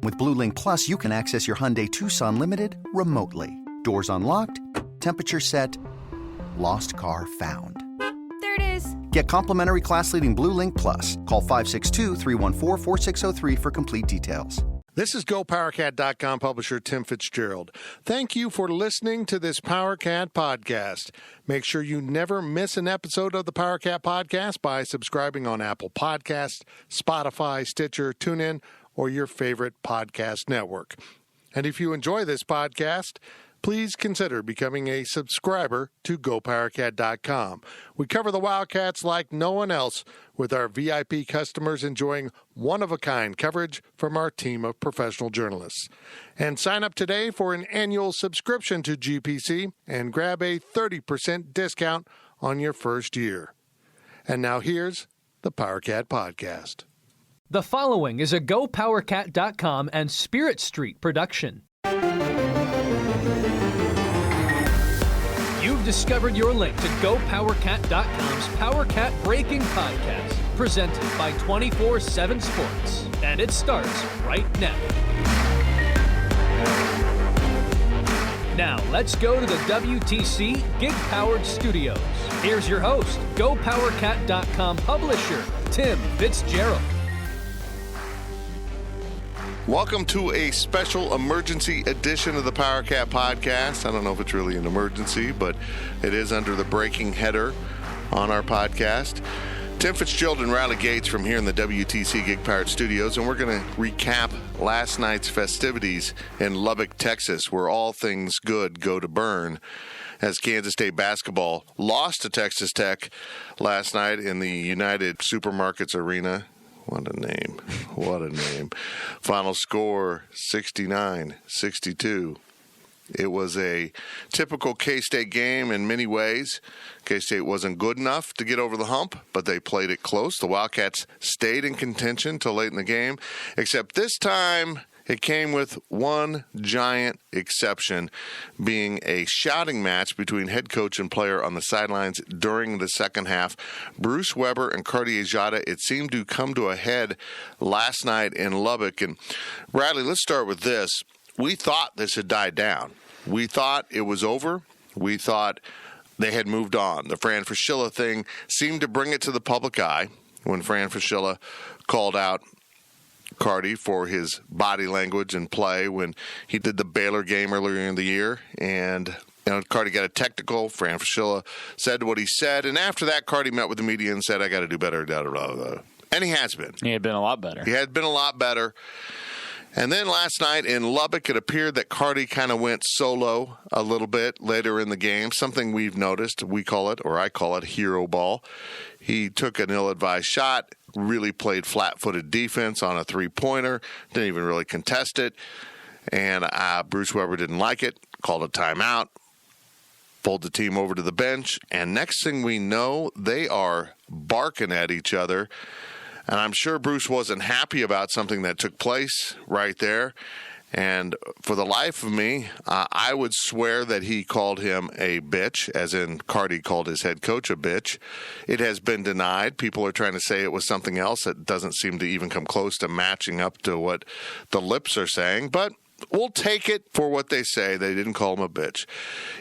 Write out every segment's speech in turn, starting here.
With Blue Link Plus, you can access your Hyundai Tucson Limited remotely. Doors unlocked, temperature set, lost car found. There it is. Get complimentary class-leading Blue Link Plus. Call 562-314-4603 for complete details. This is GoPowercat.com publisher Tim Fitzgerald. Thank you for listening to this Powercat podcast. Make sure you never miss an episode of the Powercat podcast by subscribing on Apple Podcasts, Spotify, Stitcher, TuneIn, or your favorite podcast network. And if you enjoy this podcast, please consider becoming a subscriber to GoPowercat.com. We cover the Wildcats like no one else, with our VIP customers enjoying one-of-a-kind coverage from our team of professional journalists. And sign up today for an annual subscription to GPC and grab a 30% discount on your first year. And now here's the Powercat Podcast. The following is a GoPowercat.com and Spirit Street production. You've discovered your link to GoPowercat.com's Powercat Breaking Podcast, presented by 24/7 Sports. And it starts right now. Now, let's go to the WTC Gig-Powered Studios. Here's your host, GoPowercat.com publisher, Tim Fitzgerald. Welcome to a special emergency edition of the Powercat Podcast. I don't know if it's really an emergency, but it is under the breaking header on our podcast. Tim Fitzgerald and Riley Gates from here in the WTC Gig Powered Studios, and we're going to recap last night's festivities in Lubbock, Texas, where all things good go to burn, as Kansas State basketball lost to Texas Tech last night in the United Supermarkets Arena. What a name. What a name. Final score, 69-62. It was a typical K-State game in many ways. K-State wasn't good enough to get over the hump, but they played it close. The Wildcats stayed in contention till late in the game, except this time it came with one giant exception, being a shouting match between head coach and player on the sidelines during the second half. Bruce Weber and Cartier Diarra, it seemed to come to a head last night in Lubbock. And Bradley, let's start with this. We thought this had died down. We thought it was over. We thought they had moved on. The Fran Fraschilla thing seemed to bring it to the public eye when Fran Fraschilla called out Cardi for his body language and play when he did the Baylor game earlier in the year. And Cardi got a technical. Fran Fraschilla said what he said. And after that, Cardi met with the media and said, I got to do better. Blah, blah, blah. And he has been. He had been a lot better. He had been a lot better. And then last night in Lubbock, it appeared that Cardi kind of went solo a little bit later in the game, something we've noticed. We call it, or I call it, hero ball. He took an ill-advised shot, really played flat-footed defense on a three-pointer, didn't even really contest it. And Bruce Weber didn't like it, called a timeout, pulled the team over to the bench. And next thing we know, they are barking at each other. And I'm sure Bruce wasn't happy about something that took place right there. And for the life of me, I would swear that he called him a bitch, as in Cardi called his head coach a bitch. It has been denied. People are trying to say it was something else that doesn't seem to even come close to matching up to what the lips are saying. But we'll take it for what they say. They didn't call him a bitch.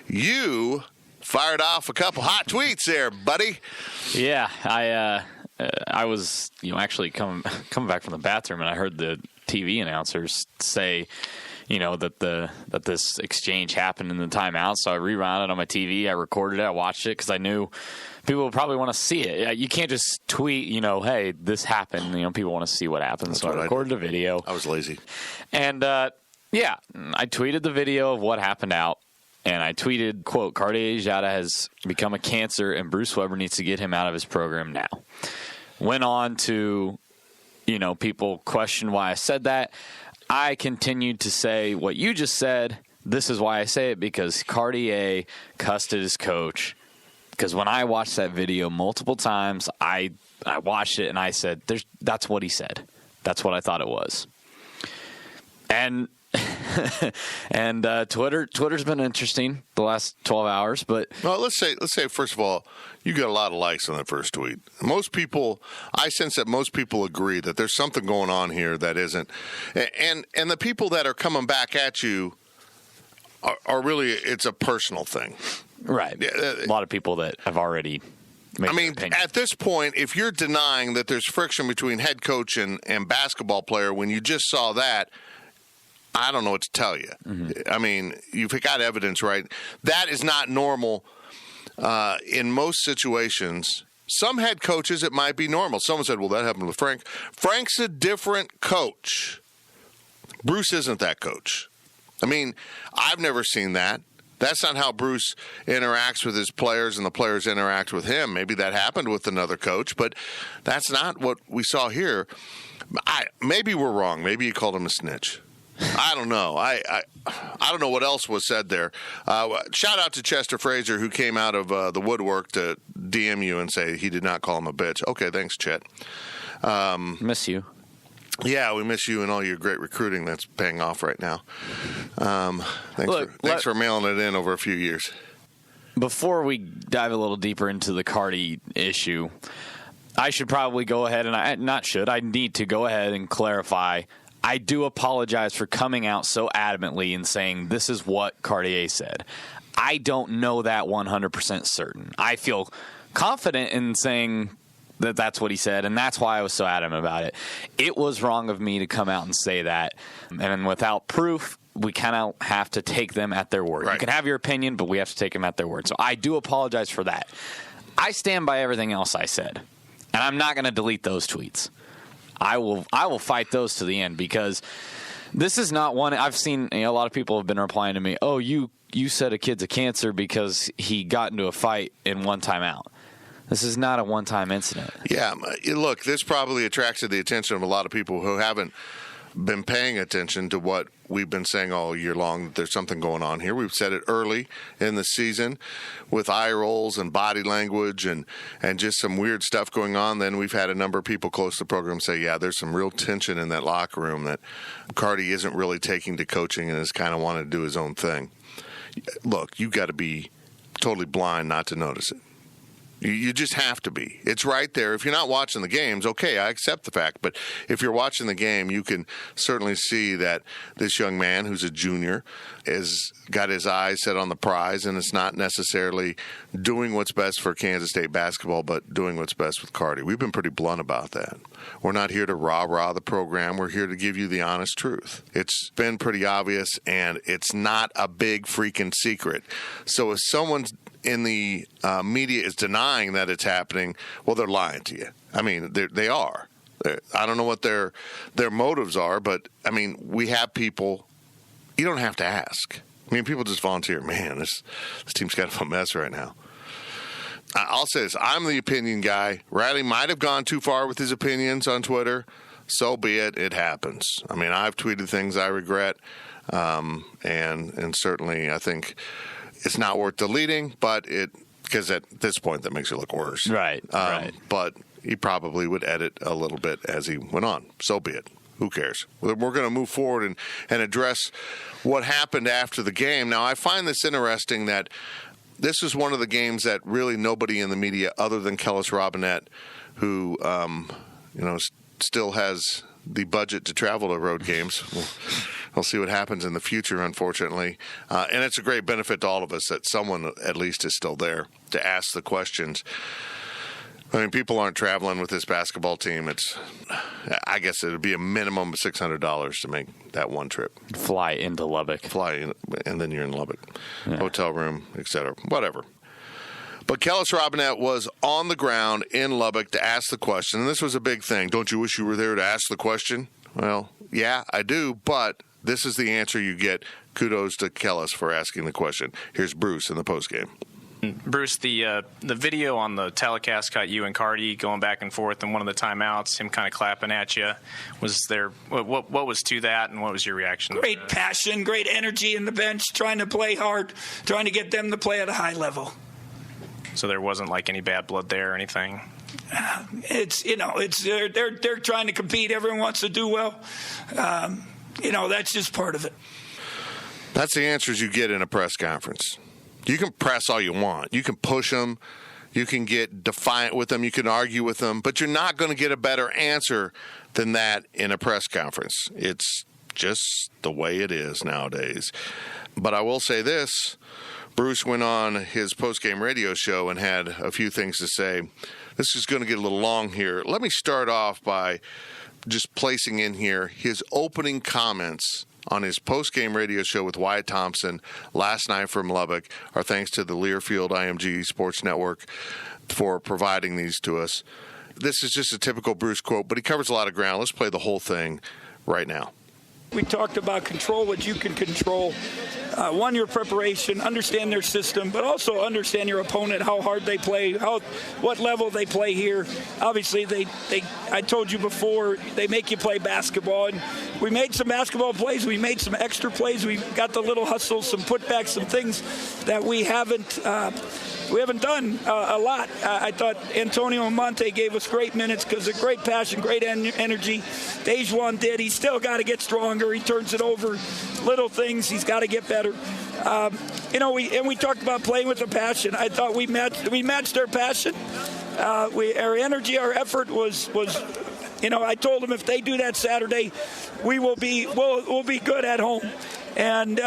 You fired off a couple hot tweets there, buddy. Yeah, I was, actually coming back from the bathroom, and I heard the TV announcers say, that this exchange happened in the timeout. So I rewound it on my TV. I recorded it. I watched it because I knew people would probably want to see it. You can't just tweet, hey, this happened. People want to see what happened. So I recorded a video. I was lazy. And, I tweeted the video of what happened out. And I tweeted, quote, Cartier Diarra has become a cancer and Bruce Weber needs to get him out of his program now. Went on to, people question why I said that. I continued to say what you just said. This is why I say it, because Cartier cussed at his coach. Because when I watched that video multiple times, I watched it and I said, that's what he said. That's what I thought it was. And And Twitter's been interesting the last 12 hours. But well, let's say first of all, you got a lot of likes on that first tweet. Most people, I sense that most people agree that there's something going on here that isn't, and the people that are coming back at you are really, it's a personal thing, right? A lot of people that have already. I mean, at this point, if you're denying that there's friction between head coach and basketball player when you just saw that, I don't know what to tell you. I mean, you've got evidence, right? That is not normal in most situations. Some head coaches, it might be normal. Someone said, well, that happened with Frank. Frank's a different coach. Bruce isn't that coach. I mean, I've never seen that. That's not how Bruce interacts with his players and the players interact with him. Maybe that happened with another coach, but that's not what we saw here. Maybe we're wrong. Maybe you called him a snitch. I don't know. I don't know what else was said there. Shout out to Chester Fraser, who came out of the woodwork to DM you and say he did not call him a bitch. Okay, thanks, Chet. Miss you. Yeah, we miss you and all your great recruiting that's paying off right now. Thanks for mailing it in over a few years. Before we dive a little deeper into the Cardi issue, I should probably go ahead and I need to go ahead and clarify. I do apologize for coming out so adamantly and saying this is what Cartier said. I don't know that 100% certain. I feel confident in saying that that's what he said, and that's why I was so adamant about it. It was wrong of me to come out and say that, and without proof, we kind of have to take them at their word. Right. You can have your opinion, but we have to take them at their word. So I do apologize for that. I stand by everything else I said, and I'm not going to delete those tweets. I will fight those to the end, because this is not one. I've seen a lot of people have been replying to me, oh, you said a kid's a cancer because he got into a fight in one timeout. This is not a one-time incident. Yeah, look, this probably attracted the attention of a lot of people who haven't been paying attention to what we've been saying all year long. There's something going on here. We've said it early in the season with eye rolls and body language and just some weird stuff going on. Then we've had a number of people close to the program say, yeah, there's some real tension in that locker room that Cardi isn't really taking to coaching and is kind of wanting to do his own thing. Look, you've got to be totally blind not to notice it. You just have to be. It's right there. If you're not watching the games, okay, I accept the fact. But if you're watching the game, you can certainly see that this young man, who's a junior, has got his eyes set on the prize, and it's not necessarily doing what's best for Kansas State basketball, but doing what's best with Cardi. We've been pretty blunt about that. We're not here to rah-rah the program. We're here to give you the honest truth. It's been pretty obvious, and it's not a big freaking secret. So if someone's in the media is denying that it's happening, well, they're lying to you. I mean, they are. I don't know what their motives are, but, I mean, we have people. You don't have to ask. I mean, people just volunteer. Man, this team's kind of a mess right now. I'll say this. I'm the opinion guy. Riley might have gone too far with his opinions on Twitter. So be it. It happens. I mean, I've tweeted things I regret, and certainly I think it's not worth deleting, but because at this point that makes it look worse. Right. But he probably would edit a little bit as he went on. So be it. Who cares? We're going to move forward and address what happened after the game. Now, I find this interesting that this is one of the games that really nobody in the media other than Kellis Robinette, who still has the budget to travel to road games. We'll see what happens in the future, unfortunately. And it's a great benefit to all of us that someone at least is still there to ask the questions. I mean, people aren't traveling with this basketball team. I guess it would be a minimum of $600 to make that one trip. Fly into Lubbock. And then you're in Lubbock. Yeah. Hotel room, etc. Whatever. But Kellis Robinette was on the ground in Lubbock to ask the question. And this was a big thing. Don't you wish you were there to ask the question? Well, yeah, I do. But this is the answer you get. Kudos to Kellis for asking the question. Here's Bruce in the postgame. Bruce, the video on the telecast caught you and Cardi going back and forth in one of the timeouts, him kind of clapping at you. Was there what was to that, and what was your reaction? Great passion, great energy in the bench, trying to play hard, trying to get them to play at a high level. So there wasn't like any bad blood there or anything? They're trying to compete. Everyone wants to do well. That's just part of it. That's the answers you get in a press conference. You can press all you want. You can push them. You can get defiant with them. You can argue with them. But you're not going to get a better answer than that in a press conference. It's just the way it is nowadays. But I will say this. Bruce went on his post-game radio show and had a few things to say. This is going to get a little long here. Let me start off by just placing in here his opening comments on his post-game radio show with Wyatt Thompson last night from Lubbock. Our thanks to the Learfield IMG Sports Network for providing these to us. This is just a typical Bruce quote, but he covers a lot of ground. Let's play the whole thing right now. We talked about control what you can control. One, your preparation, understand their system, but also understand your opponent, how hard they play, what level they play here. Obviously, I told you before, they make you play basketball. And we made some basketball plays. We made some extra plays. We got the little hustles, some putbacks, some things that we haven't done a lot. I thought Antonio Monte gave us great minutes because of great passion, great energy. Dejuan did. He's still got to get stronger. He turns it over. Little things. He's got to get better. We talked about playing with the passion. I thought we matched our passion. Our energy, our effort was. I told them if they do that Saturday, we'll be good at home. And.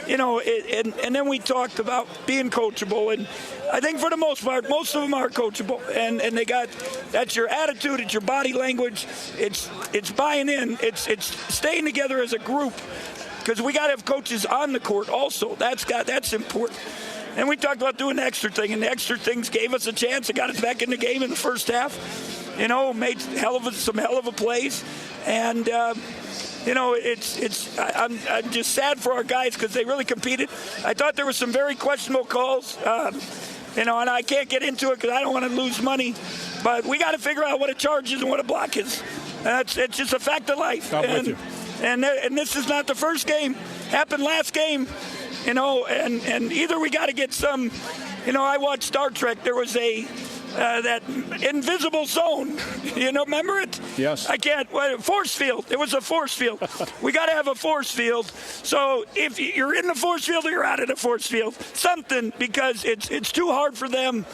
And then we talked about being coachable, and I think for the most part, most of them are coachable, and that's your attitude, it's your body language, it's buying in, it's staying together as a group, because we got to have coaches on the court also. That's important. And we talked about doing the extra thing, and the extra things gave us a chance. It got us back in the game in the first half. Made some hell of a plays, and. I'm just sad for our guys because they really competed. I thought there were some very questionable calls, and I can't get into it because I don't want to lose money. But we got to figure out what a charge is and what a block is. It's just a fact of life. And this is not the first game. Happened last game, and either we got to get some. I watched Star Trek. There was that invisible zone. Remember it? Yes. I can't. Force field. It was a force field. We got to have a force field. So if you're in the force field or you're out of the force field, something, because it's too hard for them,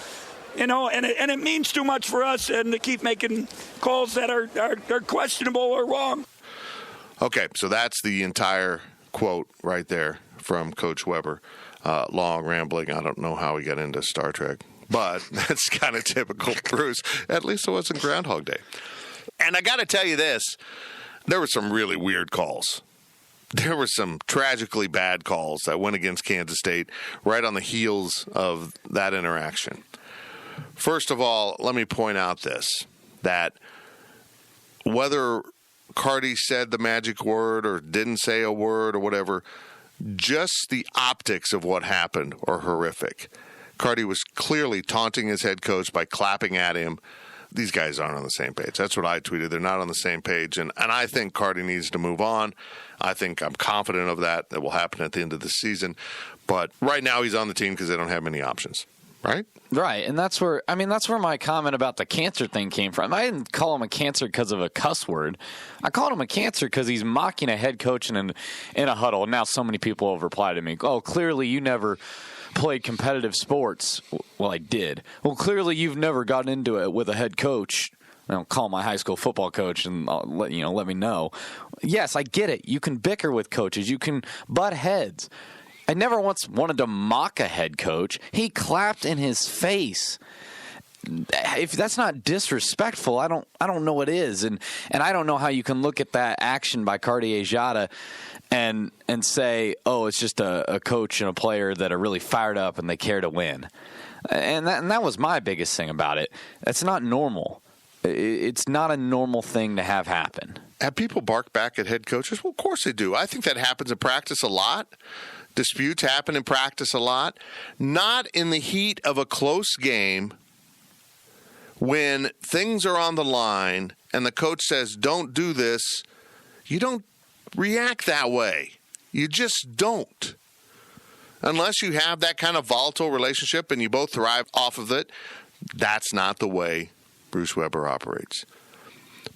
and it means too much for us, and to keep making calls that are questionable or wrong. Okay, so that's the entire quote right there from Coach Weber. Long, rambling. I don't know how he got into Star Trek. But that's kind of typical Bruce. At least it wasn't Groundhog Day. And I got to tell you this. There were some really weird calls. There were some tragically bad calls that went against Kansas State right on the heels of that interaction. First of all, let me point out this, that whether Carty said the magic word or didn't say a word or whatever, just the optics of what happened are horrific. Carty was clearly taunting his head coach by clapping at him. These guys aren't on the same page. That's what I tweeted. They're not on the same page. And I think Carty needs to move on. I'm confident of that. That will happen at the end of the season. But right now he's on the team because they don't have many options. Right? Right. And that's where my comment about the cancer thing came from. I didn't call him a cancer because of a cuss word. I called him a cancer because he's mocking a head coach in a huddle. And now so many people have replied to me, oh, clearly you never played competitive sports. Well, I did. Well, clearly you've never gotten into it with a head coach. I'll call my high school football coach and let me know. Yes, I get it. You can bicker with coaches. You can butt heads. I never once wanted to mock a head coach. He clapped in his face. If that's not disrespectful, I don't know what is. And I don't know how you can look at that action by Cartier Diarra and say, oh, it's just a coach and a player that are really fired up and they care to win. And that was my biggest thing about it. That's not normal. It's not a normal thing to have happen. Have people bark back at head coaches? Well, of course they do. I think that happens in practice a lot. Disputes happen in practice a lot. Not in the heat of a close game when things are on the line and the coach says, don't do this. You don't react that way. You just don't. Unless you have that kind of volatile relationship and you both thrive off of it, that's not the way Bruce Weber operates.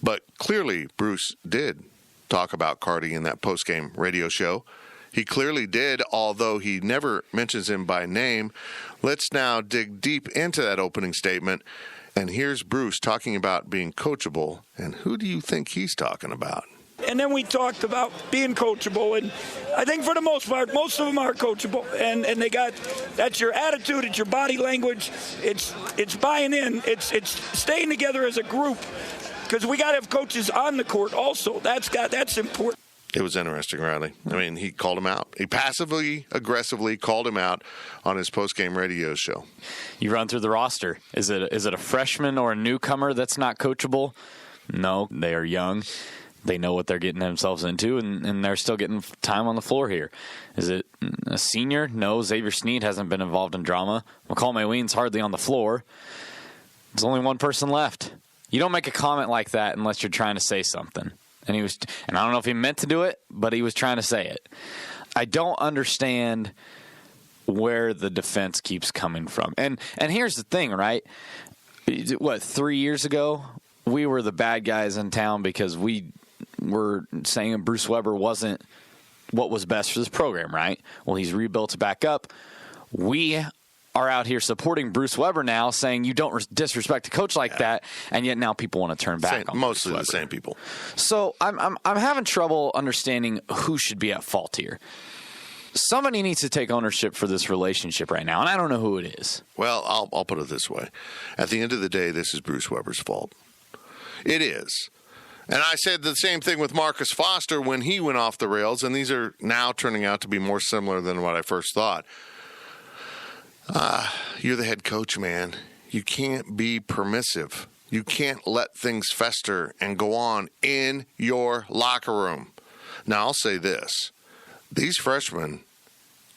But clearly Bruce did talk about Cardi in that postgame radio show. He clearly did, although he never mentions him by name. Let's now dig deep into that opening statement. And here's Bruce talking about being coachable. And who do you think he's talking about? And then we talked about being coachable, and I think for the most part, most of them are coachable. And they got, that's your attitude, it's your body language, it's buying in, it's staying together as a group, because we got to have coaches on the court also. That's important. It was interesting, Riley. I mean, he called him out. He passively, aggressively called him out on his postgame radio show. You run through the roster. Is it a freshman or a newcomer that's not coachable? No, they are young. They know what they're getting themselves into, and they're still getting time on the floor here. Is it a senior? No, Xavier Sneed hasn't been involved in drama. McCall Mayween's hardly on the floor. There's only one person left. You don't make a comment like that unless you're trying to say something. And I don't know if he meant to do it, but he was trying to say it. I don't understand where the defense keeps coming from. And here's the thing, right? 3 years ago, we were the bad guys in town because we were saying Bruce Weber wasn't what was best for this program, right? Well, he's rebuilt it back up. We are out here supporting Bruce Weber now, saying you don't disrespect a coach like that, and yet now people want to turn back on mostly Bruce the Weber. same people. So I'm having trouble understanding who should be at fault here. Somebody needs to take ownership for this relationship right now, and I don't know who it is. Well, I'll put it this way. At the end of the day, this is Bruce Weber's fault. It is. And I said the same thing with Marcus Foster when he went off the rails, and these are now turning out to be more similar than what I first thought. You're the head coach, man. You can't be permissive. You can't let things fester and go on in your locker room. Now, I'll say this. These freshmen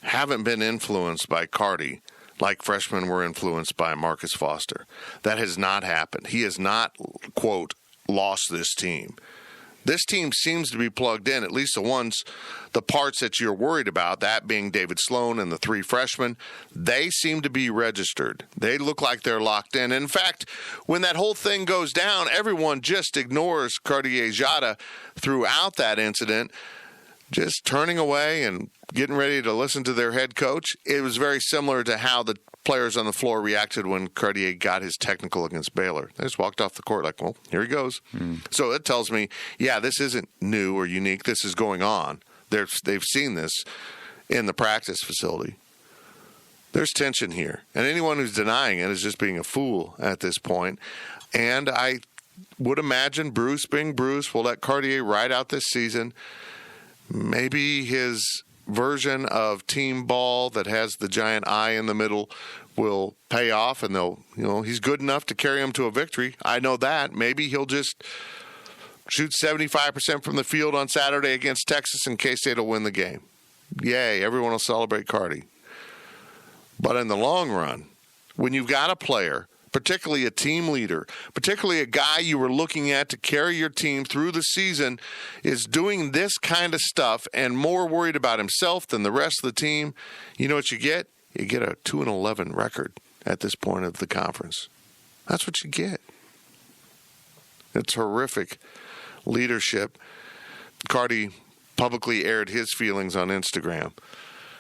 haven't been influenced by Cardi like freshmen were influenced by Marcus Foster. That has not happened. He has not, quote, lost this team. This team seems to be plugged in, at least the parts that you're worried about, that being David Sloan and the three freshmen, they seem to be registered. They look like they're locked in. In fact, when that whole thing goes down, everyone just ignores Cartier Diarra throughout that incident, just turning away and getting ready to listen to their head coach. It was very similar to how the players on the floor reacted when Cartier got his technical against Baylor. They just walked off the court like, well, here he goes. So it tells me, yeah, this isn't new or unique. This is going on. They've seen this in the practice facility. There's tension here. And anyone who's denying it is just being a fool at this point. And I would imagine Bruce being Bruce will let Cartier ride out this season. Maybe his version of team ball that has the giant eye in the middle will pay off, and he's good enough to carry him to a victory. I know that. Maybe he'll just shoot 75% from the field on Saturday against Texas, and K-State will win the game. Yay, everyone will celebrate Cardi. But in the long run, when you've got a player, particularly a team leader, particularly a guy you were looking at to carry your team through the season, is doing this kind of stuff and more worried about himself than the rest of the team, you know what you get? You get a 2-11 record at this point of the conference. That's what you get. It's horrific leadership. Cardi publicly aired his feelings on Instagram.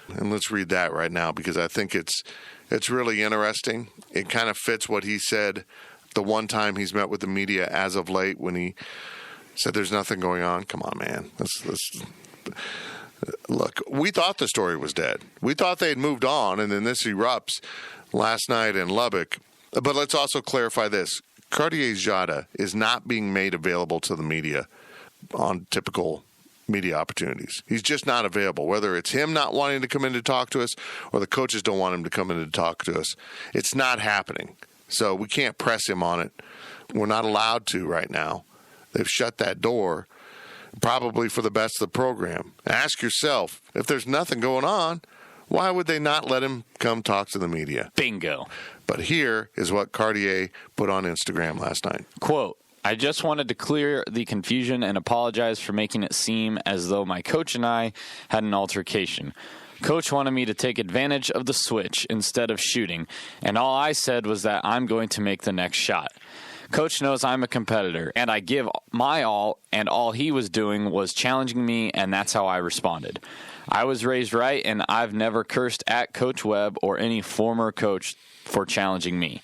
And let's read that right now because I think it's really interesting. It kind of fits what he said the one time he's met with the media as of late when he said there's nothing going on. Come on, man. Look, we thought the story was dead. We thought they had moved on, and then this erupts last night in Lubbock. But let's also clarify this. Cartier Diarra is not being made available to the media on typical media opportunities. He's just not available, whether it's him not wanting to come in to talk to us or the coaches don't want him to come in to talk to us. It's not happening. So we can't press him on it. We're not allowed to right now. They've shut that door, probably for the best of the program. Ask yourself, if there's nothing going on, why would they not let him come talk to the media? Bingo. But here is what Cartier put on Instagram last night. Quote, I just wanted to clear the confusion and apologize for making it seem as though my coach and I had an altercation. Coach wanted me to take advantage of the switch instead of shooting, and all I said was that I'm going to make the next shot. Coach knows I'm a competitor, and I give my all, and all he was doing was challenging me, and that's how I responded. I was raised right, and I've never cursed at Coach Webb or any former coach for challenging me.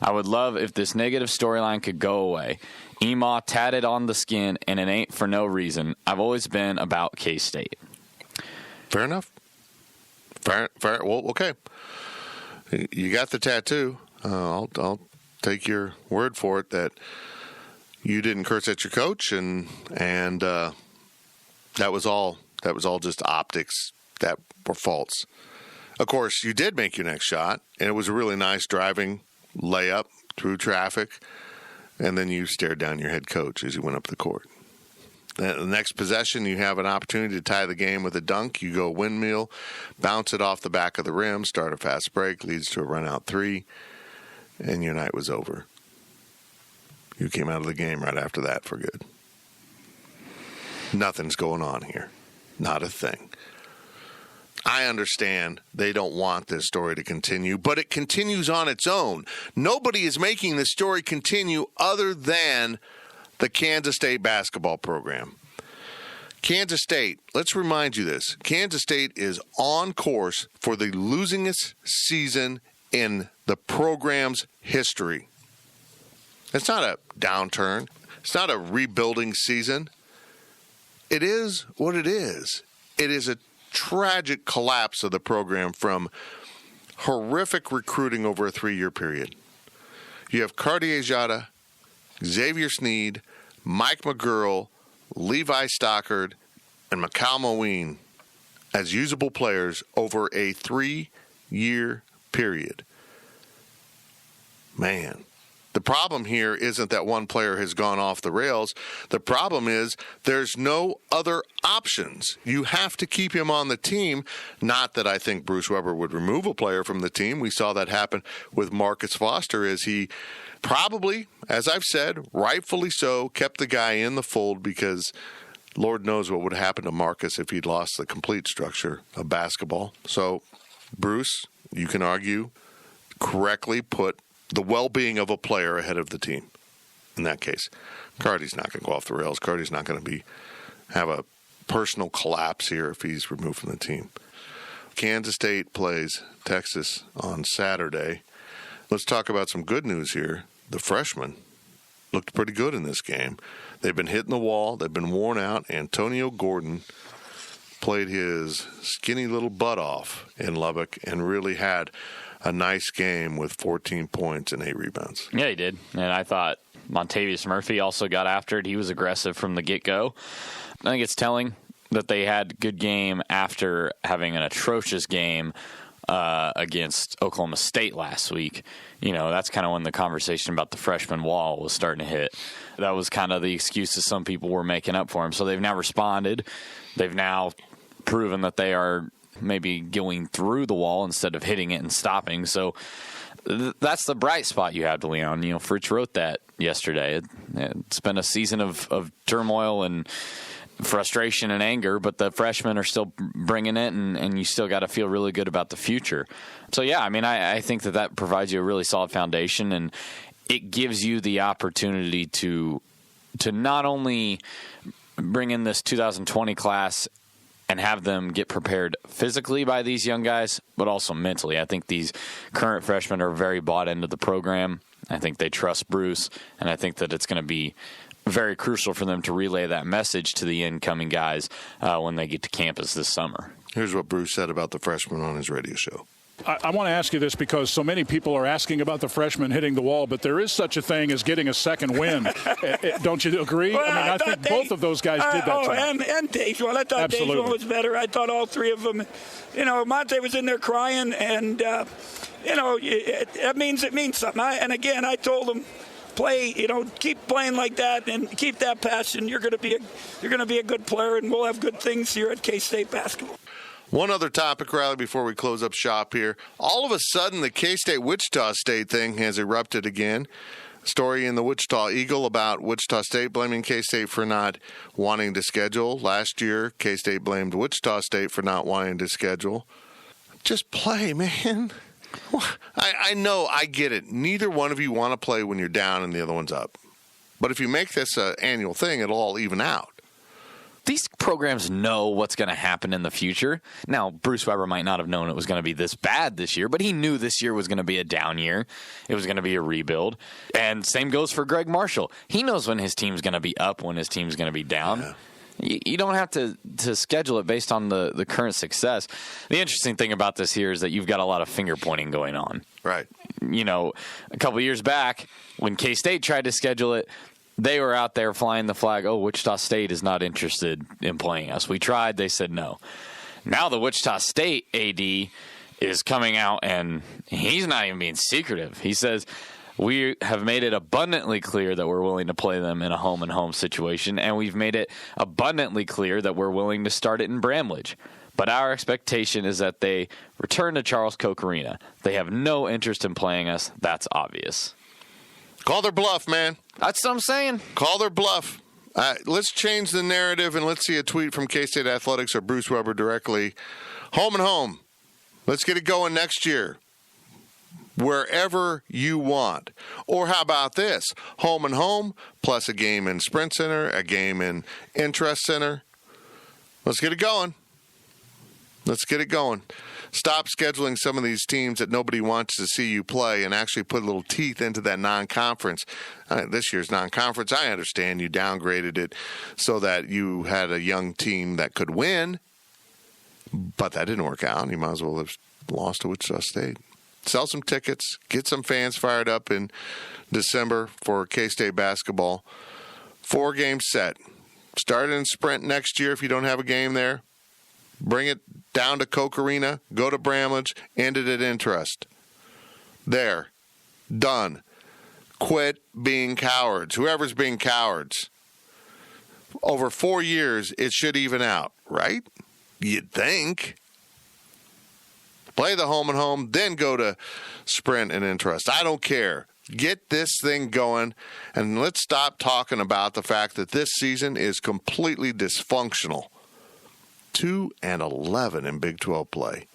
I would love if this negative storyline could go away. Emaw tatted on the skin, and it ain't for no reason. I've always been about K-State. Fair enough. Fair. Well, okay. You got the tattoo. I'll take your word for it that you didn't curse at your coach, and that was all. That was all just optics that were false. Of course, you did make your next shot, and it was a really nice driving layup through traffic, and then you stared down your head coach as you went up the court. The next possession, you have an opportunity to tie the game with a dunk. You go windmill, bounce it off the back of the rim, start a fast break, leads to a run-out three, and your night was over. You came out of the game right after that for good. Nothing's going on here. Not a thing. I understand they don't want this story to continue, but it continues on its own. Nobody is making this story continue other than the Kansas State basketball program. Kansas State, let's remind you this. Kansas State is on course for the losingest season in the program's history. It's not a downturn. It's not a rebuilding season. It is what it is. It is a tragic collapse of the program from horrific recruiting over a 3-year period. You have Cartier Diarra, Xavier Sneed, Mike McGurl, Levi Stockard, and Mikal Moween as usable players over a 3-year period. Man. The problem here isn't that one player has gone off the rails. The problem is there's no other options. You have to keep him on the team. Not that I think Bruce Weber would remove a player from the team. We saw that happen with Marcus Foster as he probably, as I've said, rightfully so, kept the guy in the fold because Lord knows what would happen to Marcus if he'd lost the complete structure of basketball. So, Bruce, you can argue, correctly put the well-being of a player ahead of the team. In that case, Carty's not going to go off the rails. Carty's not going to have a personal collapse here if he's removed from the team. Kansas State plays Texas on Saturday. Let's talk about some good news here. The freshmen looked pretty good in this game. They've been hitting the wall. They've been worn out. Antonio Gordon played his skinny little butt off in Lubbock and really had a nice game with 14 points and 8 rebounds. Yeah, he did. And I thought Montavious Murphy also got after it. He was aggressive from the get-go. I think it's telling that they had a good game after having an atrocious game against Oklahoma State last week. You know, that's kind of when the conversation about the freshman wall was starting to hit. That was kind of the excuses some people were making up for him. So they've now responded. They've now proven that they are maybe going through the wall instead of hitting it and stopping. So that's the bright spot you have to lean on. You know, Fritz wrote that yesterday. It's been a season of turmoil and frustration and anger, but the freshmen are still bringing it, and you still got to feel really good about the future. So, yeah, I mean, I think that provides you a really solid foundation, and it gives you the opportunity to not only bring in this 2020 class and have them get prepared physically by these young guys, but also mentally. I think these current freshmen are very bought into the program. I think they trust Bruce, and I think that it's going to be very crucial for them to relay that message to the incoming guys when they get to campus this summer. Here's what Bruce said about the freshmen on his radio show. I want to ask you this because so many people are asking about the freshmen hitting the wall, but there is such a thing as getting a second win. Don't you agree? Well, I think both of those guys did that time. And Dejuan. I thought Dejuan was better. I thought all three of them. You know, Monte was in there crying, and, you know, it means something. And, again, I told him, keep playing like that and keep that passion. You're going to be a good player, and we'll have good things here at K-State basketball. One other topic, Riley, before we close up shop here. All of a sudden, the K-State-Wichita State thing has erupted again. Story in the Wichita Eagle about Wichita State blaming K-State for not wanting to schedule. Last year, K-State blamed Wichita State for not wanting to schedule. Just play, man. I know, I get it. Neither one of you want to play when you're down and the other one's up. But if you make this an annual thing, it'll all even out. These programs know what's going to happen in the future. Now, Bruce Weber might not have known it was going to be this bad this year, but he knew this year was going to be a down year. It was going to be a rebuild. And same goes for Greg Marshall. He knows when his team's going to be up, when his team's going to be down. Yeah. You don't have to schedule it based on the current success. The interesting thing about this here is that you've got a lot of finger pointing going on. Right. You know, a couple of years back, when K-State tried to schedule it, they were out there flying the flag, oh, Wichita State is not interested in playing us. We tried, they said no. Now the Wichita State AD is coming out, and he's not even being secretive. He says, we have made it abundantly clear that we're willing to play them in a home-and-home situation, and we've made it abundantly clear that we're willing to start it in Bramlage. But our expectation is that they return to Charles Koch Arena. They have no interest in playing us. That's obvious. Call their bluff, man. That's what I'm saying. Call their bluff. Let's change the narrative, and let's see a tweet from K-State Athletics or Bruce Weber directly. Home and home. Let's get it going next year. Wherever you want. Or how about this? Home and home, plus a game in Sprint Center, a game in Interest Center. Let's get it going. Let's get it going. Stop scheduling some of these teams that nobody wants to see you play and actually put a little teeth into that non-conference. This year's non-conference, I understand you downgraded it so that you had a young team that could win, but that didn't work out. You might as well have lost to Wichita State. Sell some tickets, get some fans fired up in December for K-State basketball. 4-game set. Start in Sprint next year if you don't have a game there. Bring it down to Koch Arena, go to Bramlage, end it at Interest. There. Done. Quit being cowards. Whoever's being cowards. Over 4 years, it should even out, right? You'd think. Play the home and home, then go to Sprint and Interest. I don't care. Get this thing going, and let's stop talking about the fact that this season is completely dysfunctional. 2-11 in Big 12 play.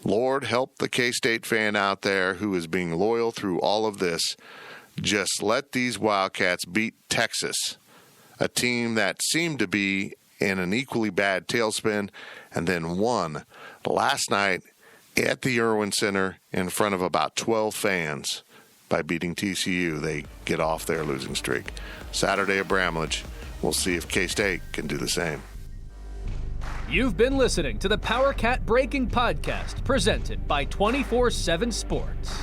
Lord, help the K-State fan out there who is being loyal through all of this. Just let these Wildcats beat Texas, a team that seemed to be in an equally bad tailspin, and then won last night at the Irwin Center in front of about 12 fans by beating TCU. They get off their losing streak. Saturday at Bramlage. We'll see if K-State can do the same. You've been listening to the Powercat Breaking Podcast, presented by 24/7 Sports.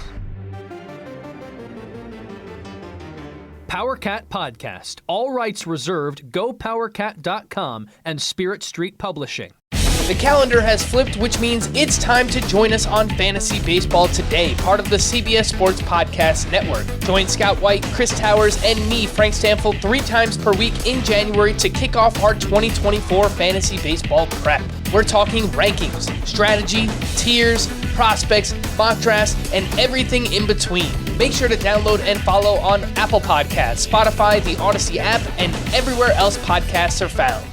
Powercat Podcast. All rights reserved. GoPowercat.com and Spirit Street Publishing. The calendar has flipped, which means it's time to join us on Fantasy Baseball Today, part of the CBS Sports Podcast Network. Join Scout White, Chris Towers, and me, Frank Stanfield, 3 times per week in January to kick off our 2024 Fantasy Baseball Prep. We're talking rankings, strategy, tiers, prospects, mock drafts, and everything in between. Make sure to download and follow on Apple Podcasts, Spotify, the Odyssey app, and everywhere else podcasts are found.